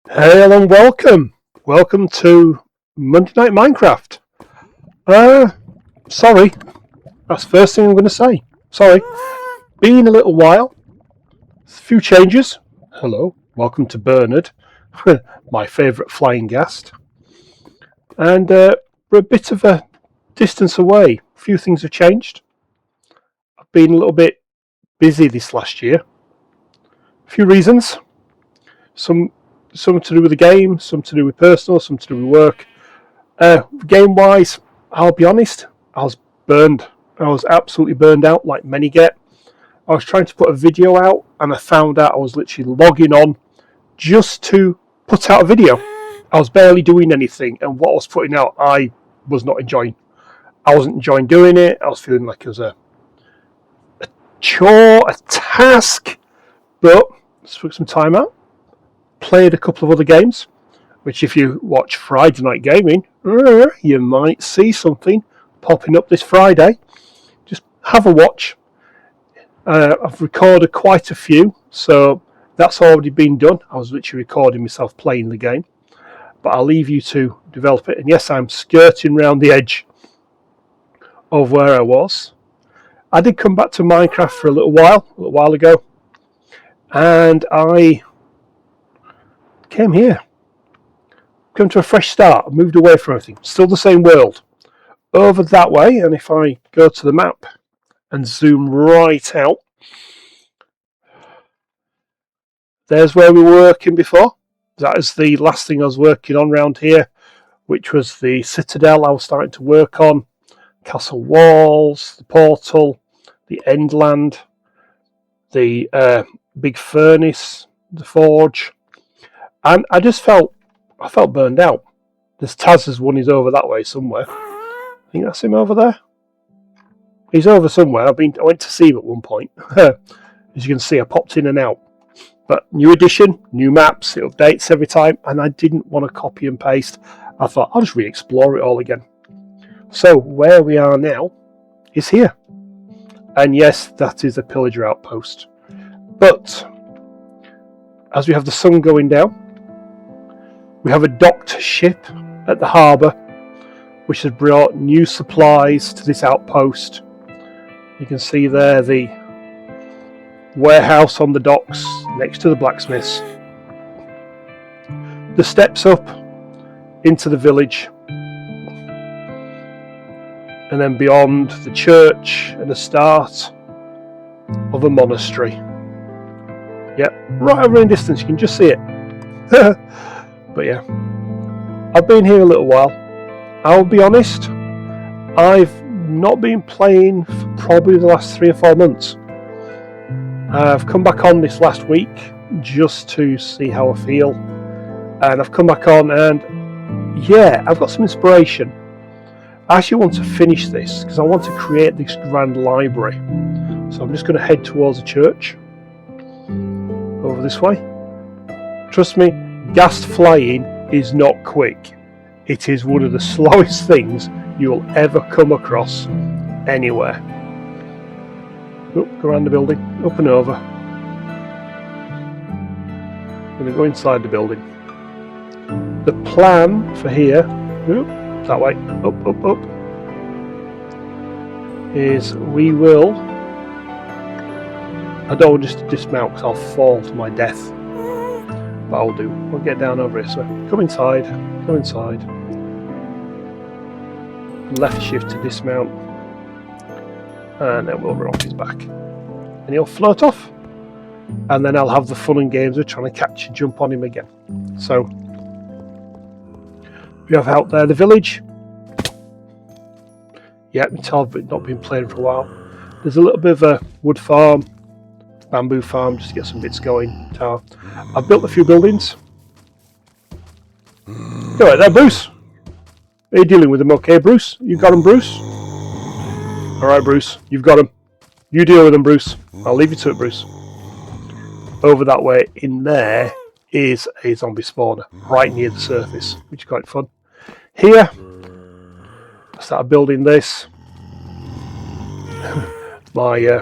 Hello and welcome to Monday Night Minecraft. Sorry, that's the first thing I'm going to say. Sorry, been a little while, a few changes. Hello, welcome to Bernard, my favourite flying guest. And we're a bit of a distance away. A few things have changed. I've been a little bit busy this last year. A few reasons. Some to do with the game, some to do with personal, some to do with work. Game wise, I'll be honest, I was burned. I was absolutely burned out, like many get. I was trying to put a video out, and I found out I was literally logging on just to put out a video. I was barely doing anything, and what I was putting out, I was not enjoying. I wasn't enjoying doing it. I was feeling like it was a chore, a task. But took some time out, played a couple of other games, which if you watch Friday Night Gaming, you might see something popping up this Friday. Just have a watch. I've recorded quite a few, so that's already been done. I was literally recording myself playing the game, but I'll leave you to develop it. And yes, I'm skirting around the edge of where I was. I did come back to Minecraft for a little while ago, and I came here. Come to a fresh start. I moved away from everything. Still the same world. Over that way, and if I go to the map and zoom right out, there's where we were working before. That is the last thing I was working on around here, which was the citadel I was starting to work on. Castle walls, the portal, the endland, the big furnace, the forge. And I felt burned out. There's Taz's one, he's over that way somewhere. I think that's him over there. He's over somewhere. I went to see him at one point. As you can see, I popped in and out. But new edition, new maps, it updates every time, and I didn't want to copy and paste. I thought I'll just re-explore it all again. So where we are now is here. And yes, that is a pillager outpost. But as we have the sun going down, we have a docked ship at the harbour, which has brought new supplies to this outpost. You can see there the warehouse on the docks next to the blacksmiths. The steps up into the village, and then beyond the church and the start of a monastery. Yep, right over in the distance, you can just see it. But yeah, I've been here a little while. I'll be honest, I've not been playing for probably the last 3 or 4 months. I've come back on this last week just to see how I feel, and I've come back on and yeah, I've got some inspiration. I actually want to finish this because I want to create this grand library. So I'm just going to head towards the church over this way. Trust me, ghast flying is not quick. It is one of the slowest things you will ever come across anywhere. Oh, go around the building, up and over. I'm going to go inside the building. The plan for here, that way, up, is we will... I don't want just to dismount because I'll fall to my death. But I'll do. We'll get down over here. So come inside. Left shift to dismount. And then we'll run off his back. And he'll float off. And then I'll have the fun and games of trying to catch and jump on him again. So we have out there the village. Yeah, I can tell I've not been playing for a while. There's a little bit of a wood farm, bamboo farm, just to get some bits going. Tower. I've built a few buildings. Go right there, Bruce. Are you dealing with them okay, Bruce? You got them, Bruce? Alright, Bruce, you've got them. You deal with them, Bruce. I'll leave you to it, Bruce. Over that way, in there, is a zombie spawner, right near the surface, which is quite fun. Here, I started building this. My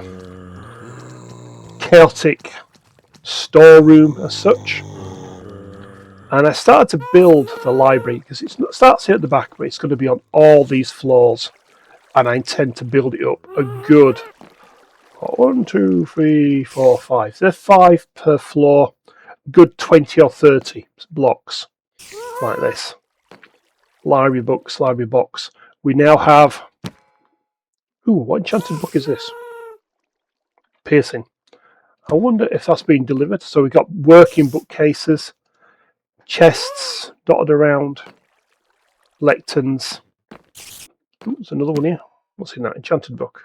chaotic storeroom as such. And I started to build the library because it starts here at the back, but it's going to be on all these floors. And I intend to build it up a good 1, 2, 3, 4, 5. There's 5 per floor, good 20 or 30 blocks like this. Library books, library box. We now have. Ooh, what enchanted book is this? Piercing. I wonder if that's been delivered. So we've got working bookcases, chests dotted around, lecterns. Ooh, there's another one here. What's in that enchanted book?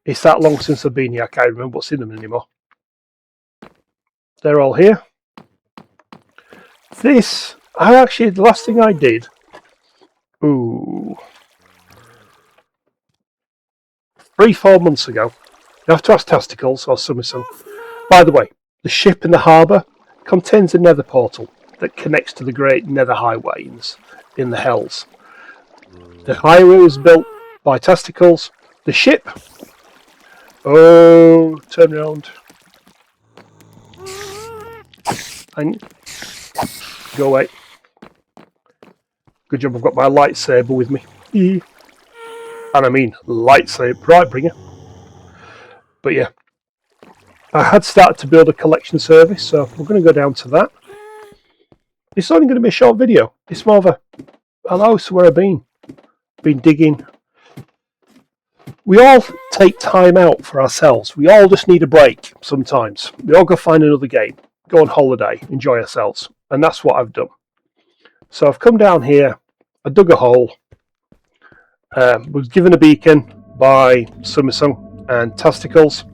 It's that long since I've been here, I can't remember what's in them anymore. They're all here. This, the last thing I did. Ooh. 3-4 months ago. You have to ask Tasticles or Summerson. By the way, the ship in the harbour contains a nether portal that connects to the great nether highway in the Hells. The highway was built by Tasticles. The ship. Oh, turn around. And go away. Good job I've got my lightsaber with me. And I mean lightsaber, Brightbringer. But yeah. I had started to build a collection service, so we're going to go down to that. It's only going to be a short video. It's more of a hello, so where I've been. Been digging. We all take time out for ourselves. We all just need a break sometimes. We all go find another game, go on holiday, enjoy ourselves. And that's what I've done. So I've come down here, I dug a hole, was given a beacon by Summersong and Tasticles.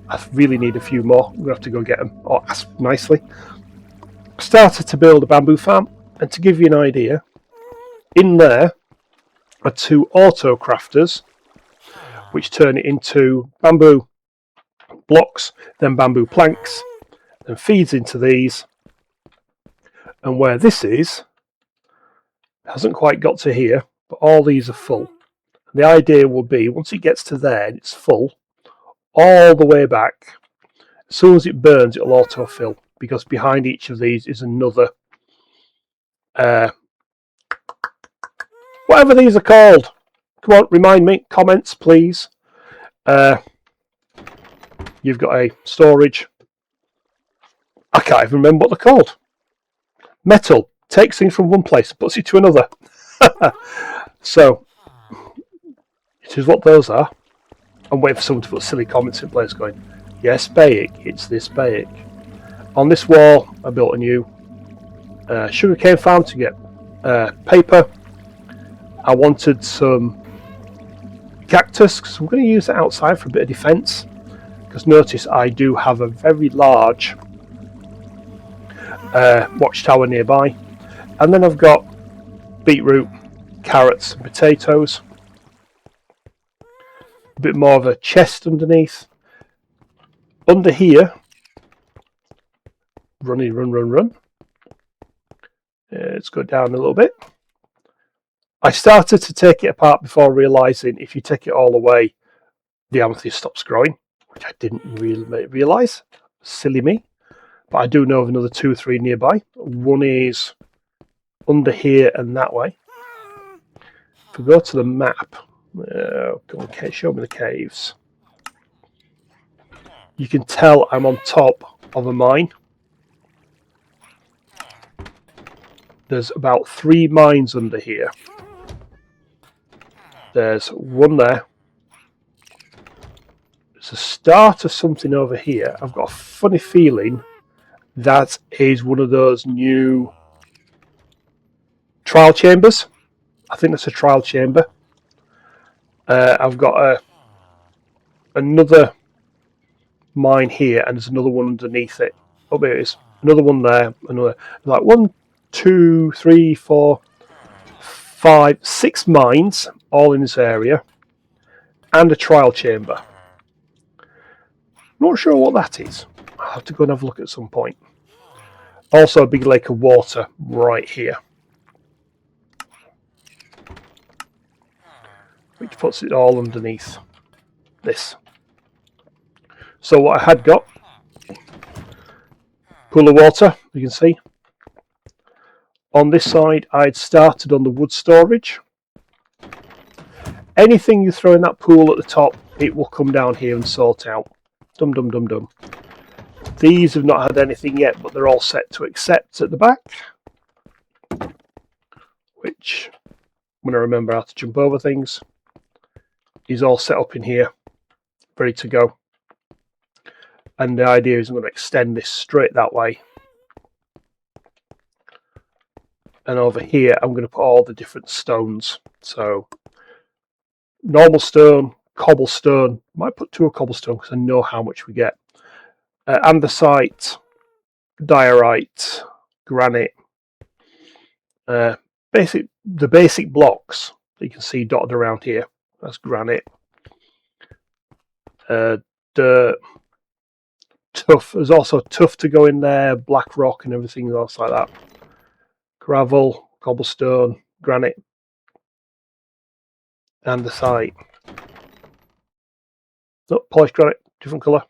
I really need a few more. I'm going to have to go get them, or ask nicely. Started to build a bamboo farm, and to give you an idea, in there are 2 auto crafters, which turn it into bamboo blocks, then bamboo planks, and feeds into these. And where this is, hasn't quite got to here, but all these are full. And the idea will be, once it gets to there and it's full, all the way back, as soon as it burns, it'll autofill, because behind each of these is another, whatever these are called. Come on, remind me, comments please. You've got a storage. I can't even remember what they're called. Metal takes things from one place, puts it to another. So, it is what those are. I'm waiting for someone to put silly comments in place going, yes, Bayek, it's this Bayek. On this wall, I built a new sugarcane farm to get paper. I wanted some cactus, because I'm going to use it outside for a bit of defence. Because notice I do have a very large watchtower nearby. And then I've got beetroot, carrots and potatoes. A bit more of a chest underneath. Under here, run. Let's go down a little bit. I started to take it apart before realising if you take it all away, the amethyst stops growing, which I didn't really realise. Silly me. But I do know of another 2 or 3 nearby. One is under here and that way. If we go to the map, show me the caves. You can tell I'm on top of a mine. There's about 3 mines under here. There's one there. There's a start of something over here. I've got a funny feeling that is one of those new trial chambers. I think that's a trial chamber. I've got another mine here, and there's another one underneath it. Oh, there it is. Another one there. Another. Like 1, 2, 3, 4, 5, 6 mines, all in this area, and a trial chamber. Not sure what that is. I'll have to go and have a look at some point. Also a big lake of water right here, which puts it all underneath this. So what I had got, pool of water, you can see, On this side, I'd started on the wood storage. Anything you throw in that pool at the top, it will come down here and sort out. Dum dum dum dum. These have not had anything yet, but they're all set to accept at the back. Which, when I remember how to jump over things, is all set up in here, ready to go. And the idea is I'm going to extend this straight that way. And over here, I'm going to put all the different stones. So, normal stone, cobblestone. Might put 2 of cobblestone because I know how much we get. Andesite, diorite, granite. The basic blocks that you can see dotted around here. That's granite. Dirt. Tuff. There's also tuff to go in there, black rock and everything else like that. Gravel, cobblestone, granite, andesite. Oh, polished granite, different colour.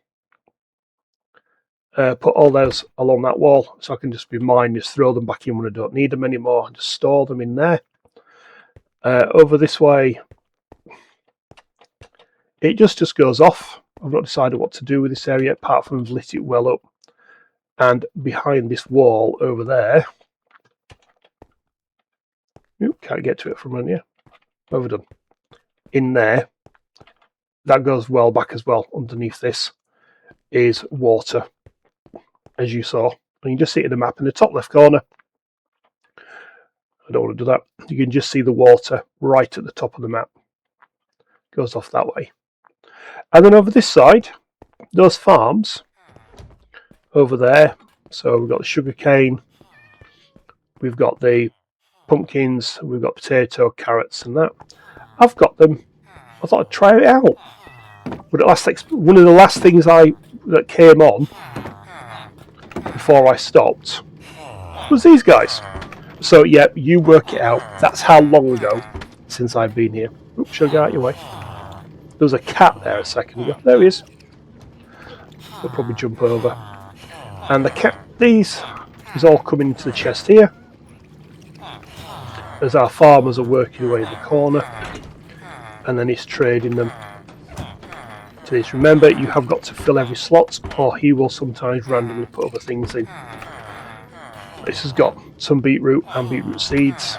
Put all those along that wall so I can just be mine, just throw them back in when I don't need them anymore and just store them in there. Over this way, it just goes off. I've not decided what to do with this area apart from I've lit it well up. And behind this wall over there, can't get to it from on here. Overdone. In there, that goes well back as well. Underneath this is water, as you saw. And you can just see it in the map in the top left corner. I don't want to do that. You can just see the water right at the top of the map. Goes off that way. And then over this side, those farms over there. So we've got the sugar cane, we've got the pumpkins, we've got potato, carrots, and that. I've got them. I thought I'd try it out. But one of the last things that came on before I stopped was these guys. So yeah, you work it out. That's how long ago since I've been here. Oops, should I get out of your way? There was a cat there a second ago. There he is. He'll probably jump over. And the cat, these is all coming into the chest here. As our farmers are working away in the corner. And then he's trading them. Please remember, you have got to fill every slot, or he will sometimes randomly put other things in. This has got some beetroot and beetroot seeds.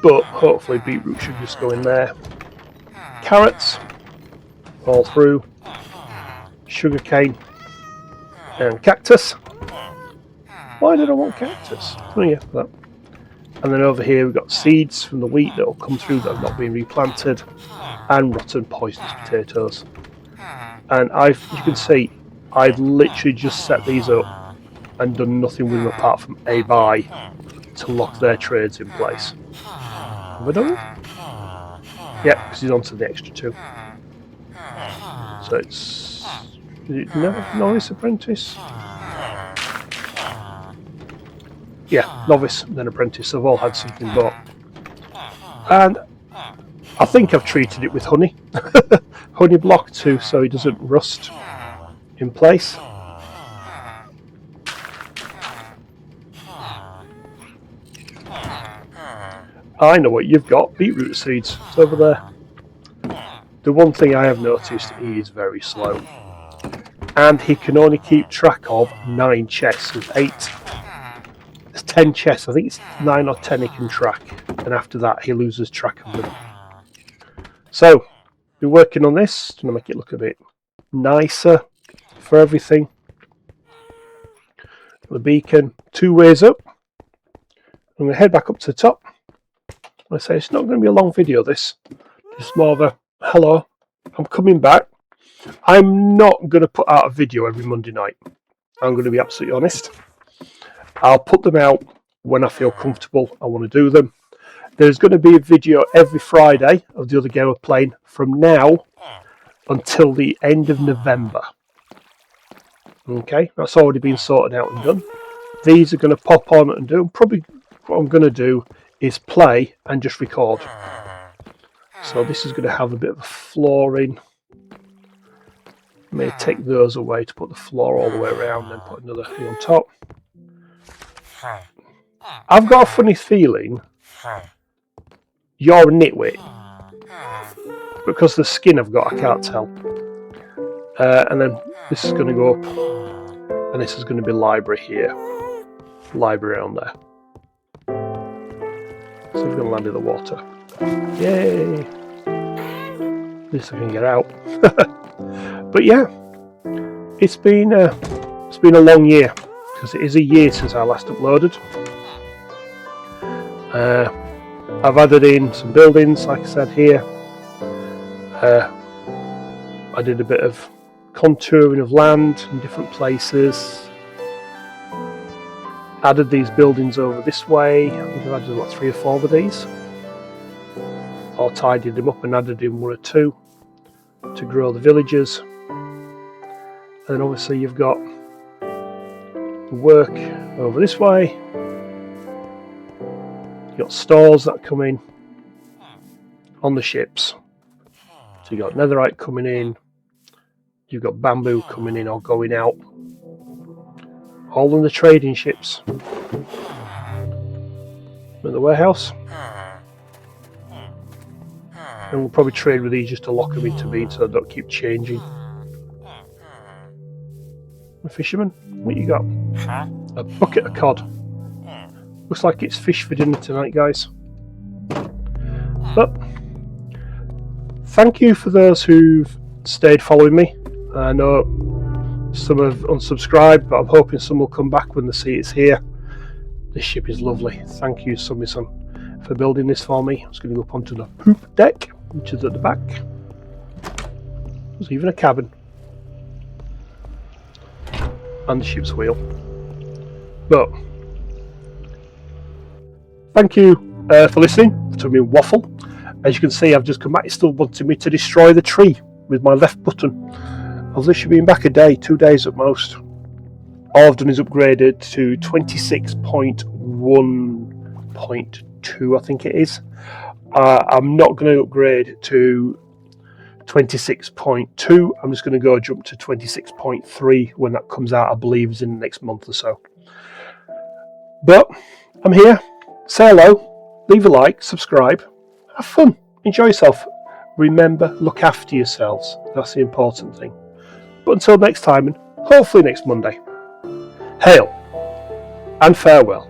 But hopefully beetroot should just go in there. Carrots, all through. Sugarcane. And cactus. Why did I want cactus? Oh yeah, that. And then over here we've got seeds from the wheat that will come through that have not been replanted. And rotten poisonous potatoes. And you can see, I've literally just set these up and done nothing with them apart from a buy to lock their trades in place. Have I done it? Yeah, because he's on to the extra 2. So it's... Is it Novice Apprentice? Yeah, Novice, then Apprentice. They've all had something bought. And I think I've treated it with honey. Honey block too, so it doesn't rust in place. I know what you've got, beetroot seeds. It's over there. The one thing I have noticed, he is very slow. And he can only keep track of 9 chests with 8. There's 10 chests, I think it's 9 or 10 he can track. And after that he loses track of them. So, we're working on this to make it look a bit nicer for everything. The beacon, 2 ways up. I'm going to head back up to the top. I say it's not going to be a long video, this. It's more of a, hello, I'm coming back. I'm not going to put out a video every Monday night. I'm going to be absolutely honest. I'll put them out when I feel comfortable I want to do them. There's going to be a video every Friday of the other game we're playing from now until the end of November. Okay, that's already been sorted out and done. These are going to pop on and do. Probably what I'm going to do is play and just record. So this is going to have a bit of a flooring. May take those away to put the floor all the way around and then put another thing on top. I've got a funny feeling you're a nitwit. Because the skin I've got, I can't tell. And then this is going to go up. And this is going to be library here. Library around there. So we're going to land in the water. Yay! At least I can get out. But yeah, it's been a long year because it is a year since I last uploaded. I've added in some buildings, like I said here. I did a bit of contouring of land in different places. Added these buildings over this way. I think I've added about 3 or 4 of these. Or tidied them up and added in 1 or 2 to grow the villagers. And then obviously you've got the work over this way. You've got stores that come in on the ships. So you've got netherite coming in. You've got bamboo coming in or going out. All on the trading ships. In the warehouse. And we'll probably trade with these just to lock them into being so they don't keep changing. A fisherman, what you got? A bucket of cod. Looks like it's fish for dinner tonight, guys. But thank you for those who've stayed following me. I know some have unsubscribed, but I'm hoping some will come back when they see it's here. This ship is lovely. Thank you, Sumison, for building this for me. I'm just going to go up onto the poop deck, which is at the back. There's even a cabin. And the ship's wheel. But thank you for listening to me waffle. As you can see, I've just come back. It's still wanting me to destroy the tree with my left button. I've literally been back a day, 2 days at most. All I've done is upgraded to 26.1.2, I think it is. I'm not going to upgrade to 26.2. I'm just going to go jump to 26.3 when that comes out. I believe is in the next month or so. But I'm here. Say hello. Leave a like. Subscribe. Have fun. Enjoy yourself. Remember, look after yourselves. That's the important thing. But until next time, and hopefully next Monday, hail and farewell.